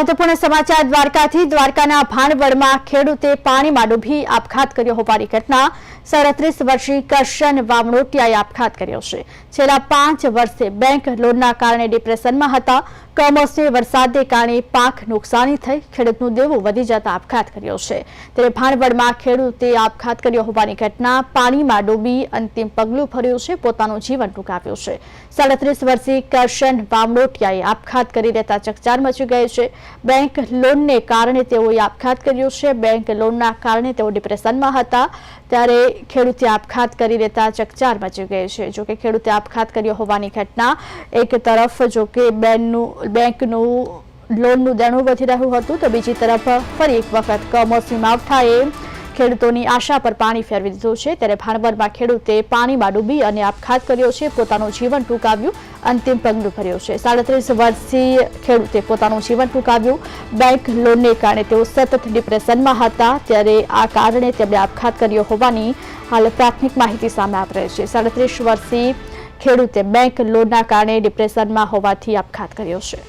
મહત્વપૂર્ણ સમાચાર દ્વારકાથી દ્વારકાના ભાણવડમાં ખેડૂતે પાણીમાં ડૂબી આપઘાત કર્યો હોવાની ઘટના 37 વર્ષીય કરશન વામણોટિયાએ આપઘાત કર્યો છે। છેલ્લા 5 વર્ષે બેંક લોનના કારણે ડિપ્રેશનમાં હતા। કમોસમી વરસાદને કારણે પાક નુકસાની થઈ ખેડૂતનું દેવું વધી જતા આપઘાત કર્યો છે। ત્યારે ભાણવડમાં ખેડૂતે આપઘાત કર્યો હોવાની ઘટના પાણીમાં ડૂબી અંતિમ પગલું ભર્યું છે, પોતાનું જીવન ટૂંકાવ્યું છે। 37 વર્ષીય કરશન વામણોટિયાએ આપઘાત કરી દેતા ચકચાર મચી ગઈ છે। બેંક લોનને કારણે તેઓએ આપઘાત કર્યો છે। બેંક લોનના કારણે તેઓ ડિપ્રેશનમાં હતા, ત્યારે ખેડૂતે આપઘાત કરી દેતા ચકચાર મચી ગઈ છે। જોકે ખેડૂતે આપઘાત કર્યો હોવાની ઘટના એક તરફ જોકે બેંકનું લોનનું દેણું વધી રહ્યું હતું, તો બીજી તરફ ફરી એક વખત કમોસમી માવઠાએ ખેડૂતોની આશા પર પાણી ફેરવી દીધું છે। ત્યારે ભાણવડમાં ખેડૂતે પાણીમાં ડૂબી અને આપઘાત કર્યો છે, પોતાનું જીવન ટૂંકાવ્યું, અંતિમ પગલું ભર્યું છે। 37 વર્ષીય ખેડૂતે પોતાનું જીવન ટૂંકાવ્યું। બેંક લોનને કારણે તેઓ સતત ડિપ્રેશનમાં હતા, ત્યારે આ કારણે તેમણે આપઘાત કર્યો હોવાની હાલ પ્રાથમિક માહિતી સામે આવી રહી છે। 37 વર્ષીય ખેડૂતે બેંક લોનના કારણે ડિપ્રેશનમાં હોવાથી આપઘાત કર્યો છે।